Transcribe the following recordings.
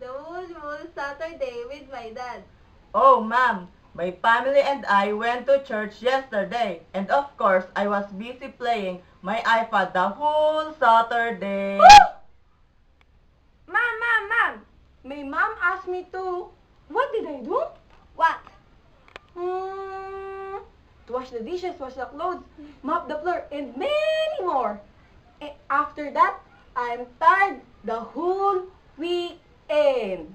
the whole Saturday with my dad. Oh, ma'am, my family and I went to church yesterday, and of course, I was busy playing my iPad the whole Saturday. Mom! My mom asked me to... What did I do? What? To wash the dishes, wash the clothes, mop the floor, and many more. And after that, I'm tired the whole weekend.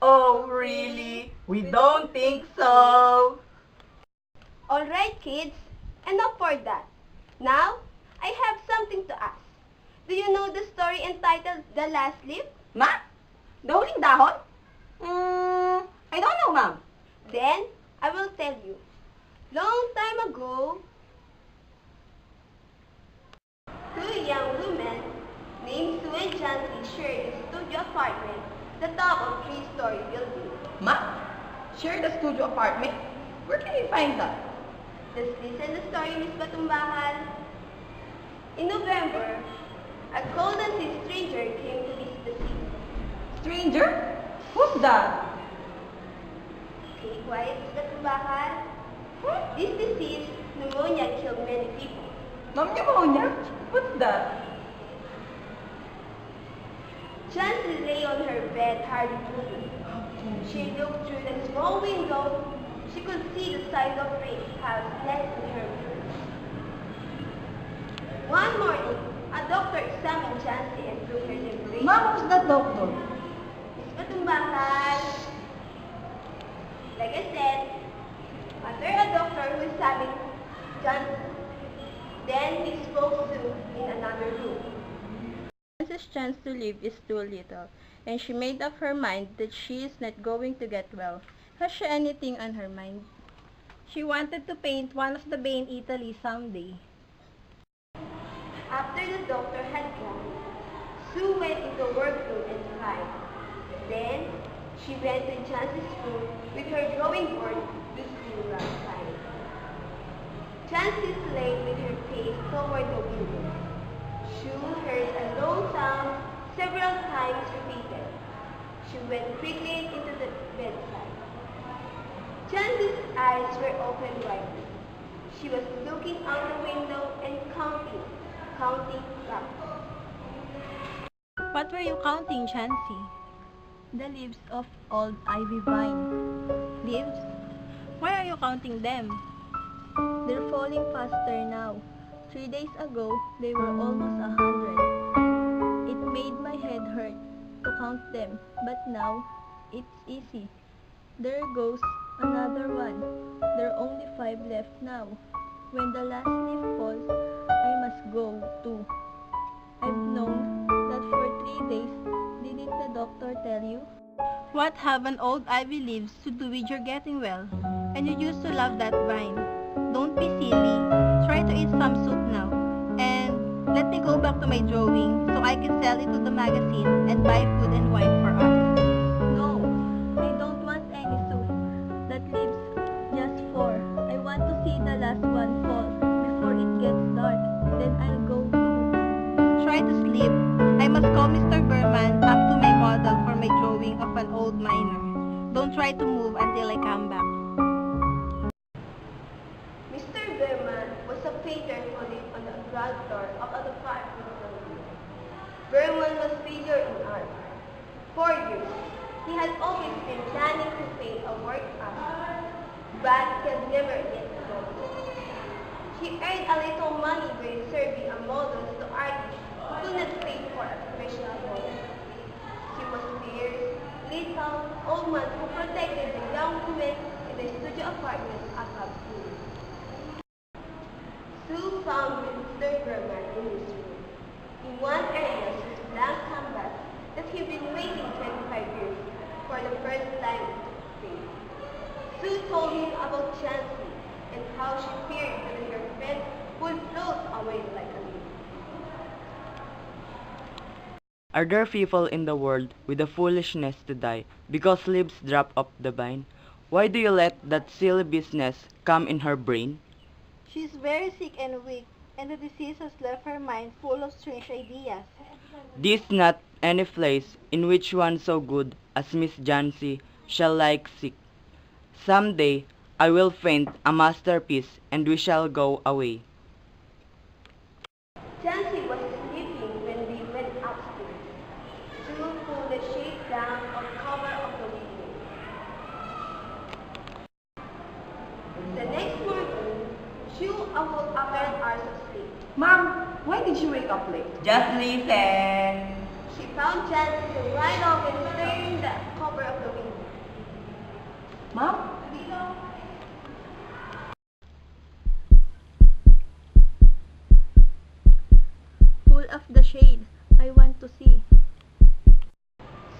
Oh, really? We don't think so. Alright, kids, enough for that. Now, I have something to ask. Do you know the story entitled The Last Leaf? Ma? The Huling Dahon? I don't know, Ma'am. Then, I will tell you. Long time ago, two young women named Sue and Jancy shared a studio apartment at the top of a three-story building. Ma, share the studio apartment? Where can we find that? Just listen the story, Miss Batumbahan. In November, a cold and sea stranger came to visit the city. Stranger? Who's that? Okay, quiet, Miss Batumbahan. This disease, pneumonia, killed many people. Pneumonia? What's that? Jancy lay on her bed, hardly moving. She looked through the small window. She could see the signs of rain house next to her room. One morning, a doctor examined Jancy and took her temperature. Ma, who's that doctor? Miss Batumbahan. Like I said, after a doctor who examined Jancy, then he spoke to in another room. Jancy's chance to live is too little, and she made up her mind that she is not going to get well. Has she anything on her mind? She wanted to paint one of the bay in Italy someday. After the doctor had gone, Sue went into the workroom and cried. Then, she went to Jancy's room with her drawing board to see around time. Jancy lay with her face toward the window. Sue heard a low sound several times repeated. She went quickly into the bedside. Jancy's eyes were open widely. She was looking out the window and counting rocks. What were you counting, Jancy? The leaves of old ivy vine. Leaves? Why are you counting them? They're falling faster now. 3 days ago, they were almost 100. It made my head hurt to count them, but now, it's easy. There goes another one. There are only 5 left now. When the last leaf falls, I must go too. I've known that for 3 days. Didn't the doctor tell you? What have an old ivy leaves to do with your getting well? And you used to love that vine. Don't be silly. Try to eat some soup now. And let me go back to my drawing so I can sell it to the magazine and buy food and wine for us. No, I don't want any soup. That leaves just 4. I want to see the last one fall before it gets dark. Then I'll go too. Try to sleep. I must call Mr. Berman up to my model for my drawing of an old miner. Don't try to move until I come back. Mr. Berman was a painter who lived on the ground floor of the apartment building. Berman was bigger in art. For years, he had always been planning to paint a work of art, but he had never yet done so. He earned a little money by serving a models to artists who could not pay for a professional model. He was fierce, little, old man who protected the young women in the studio apartment above him. Sue found Mr. Berman in his room. In one area was blank canvas that he'd been waiting 25 years for the first time to paint. Sue told him about Jancy and how she feared that her friend would float away like a leaf. Are there people in the world with the foolishness to die because leaves drop off the vine? Why do you let that silly business come in her brain? She's very sick and weak, and the disease has left her mind full of strange ideas. This not any place in which one so good as Miss Jancy shall like seek. Some day I will paint a masterpiece and we shall go away. Jancy was sleeping when we went upstairs. Sue pulled the shade down on cover of the window. The next morning, Sue awoke after an hour of sleep. Mom, why did you wake up late? Just listen. She found Jancy wide open staring the cover of the window. Mom? Pull off the shade. I want to see.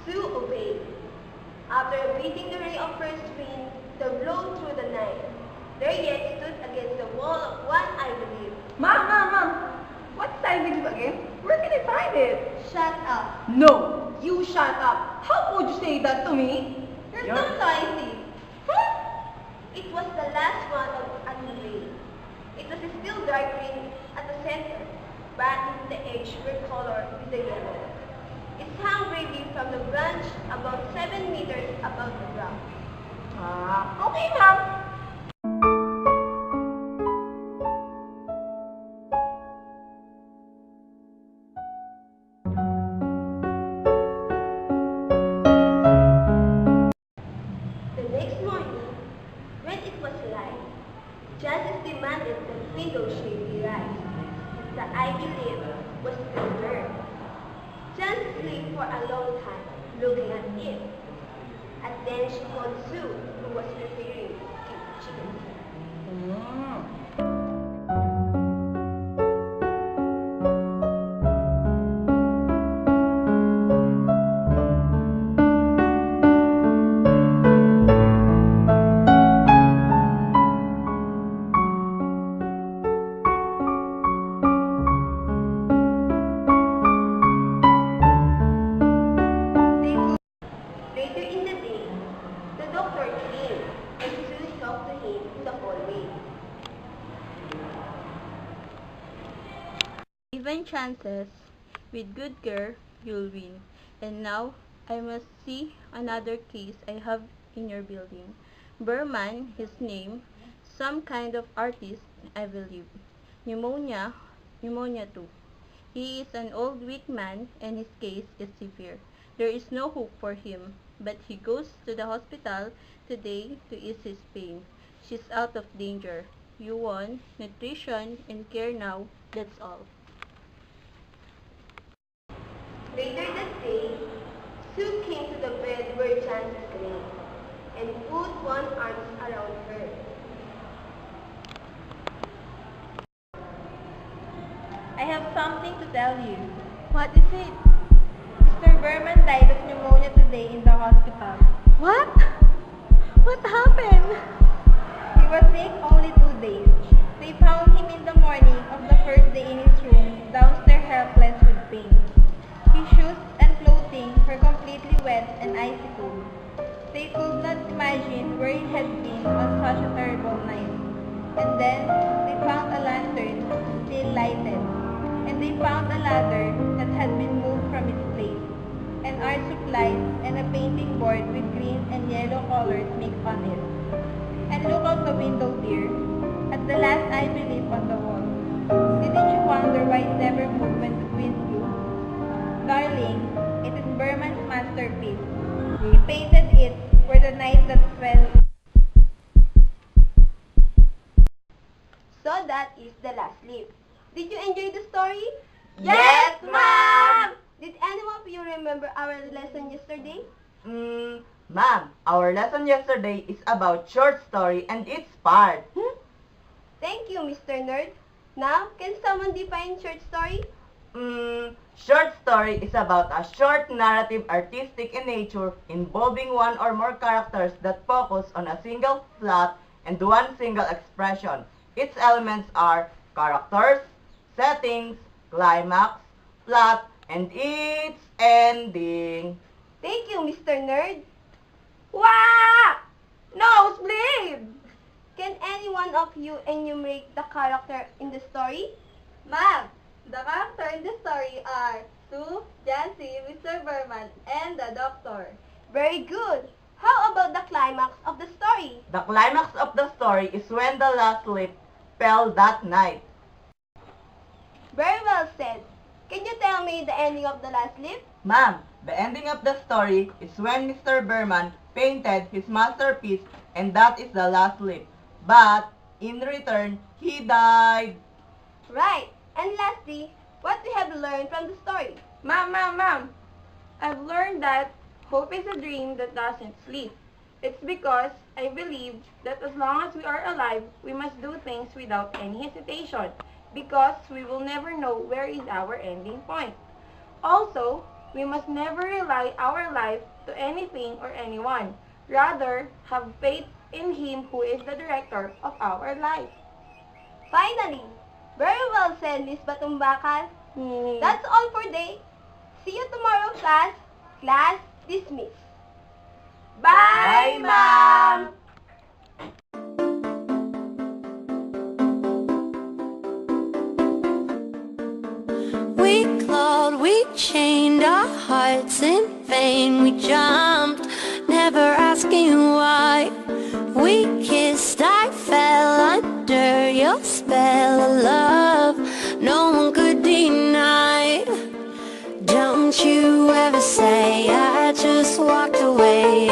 Sue obeyed. After beating the ray of first wind, the blow through the night, there yet stood against the wall of one ivy leaf. Mom! What's ivy leaf again? Where can I find it? Shut up. No! You shut up! How could you say that to me? You're so noisy. It was the last one of ivy leaf. It was still dark green at the center, but the edges were colored with the yellow. It hung bravely from the branch about 7 meters above the ground. Okay, Mom. The next morning, when it was light, Justice demanded the window shade be raised. The ivy leaf was still there. Justice lay for a long time, looking at it. And then she called Sue, who was preparing to keep chickens. Later in the day, the doctor came and Sue talked to him in the hallway. Even chances. With good care, you'll win. And now, I must see another case I have in your building. Berman, his name, some kind of artist, I believe. Pneumonia too. He is an old weak man and his case is severe. There is no hope for him, but he goes to the hospital today to ease his pain. She's out of danger. You want nutrition and care now, that's all. Later that day, Sue came to the bed where Justice lay and put one arm around her. I have something to tell you. What is it? Mr. Berman died of pneumonia today in the hospital. What? What happened? He was sick only 2 days. They found him in the morning of the first day in his room, downstairs helpless with pain. His shoes and clothing were completely wet and icy cold. They could not imagine where he had been on such a terrible night. And then they found a lantern still lighted. And they found a ladder that had been moved from its place, and art supplies and a painting board with green and yellow colors mixed on it. And look out the window, dear, at the last ivy leaf on the wall. Didn't you wonder why it never moved when the wind blew? Darling, it is Berman's masterpiece. He painted it for the night that fell. So that is the last leaf. Did you enjoy the story? Yes, Ma'am! Did anyone of you remember our lesson yesterday? Ma'am, our lesson yesterday is about short story and its part. Thank you, Mr. Nerd. Now, can someone define short story? Short story is about a short narrative artistic in nature involving one or more characters that focus on a single plot and one single expression. Its elements are characters, settings, climax, plot, and its ending. Thank you, Mr. Nerd. Wah! Nosebleed! Can any one of you enumerate the character in the story? Ma'am, the character in the story are Sue, Jancy, Mr. Berman, and the doctor. Very good. How about the climax of the story? The climax of the story is when the last leaf fell that night. Very well said. Can you tell me the ending of the last leaf? Ma'am, the ending of the story is when Mr. Berman painted his masterpiece and that is the last leaf. But, in return, he died. Right. And lastly, what we have learned from the story? Ma'am. I've learned that hope is a dream that doesn't sleep. It's because I believe that as long as we are alive, we must do things without any hesitation, because we will never know where is our ending point. Also, we must never rely our life to anything or anyone. Rather, have faith in Him who is the director of our life. Finally, very well said, Miss Batumbakal. That's all for today. See you tomorrow, class. Class dismissed. Bye, ma'am! We clawed, we chained our hearts in vain. We jumped, never asking why. We kissed, I fell under your spell of love. No one could deny. Don't you ever say I just walked away.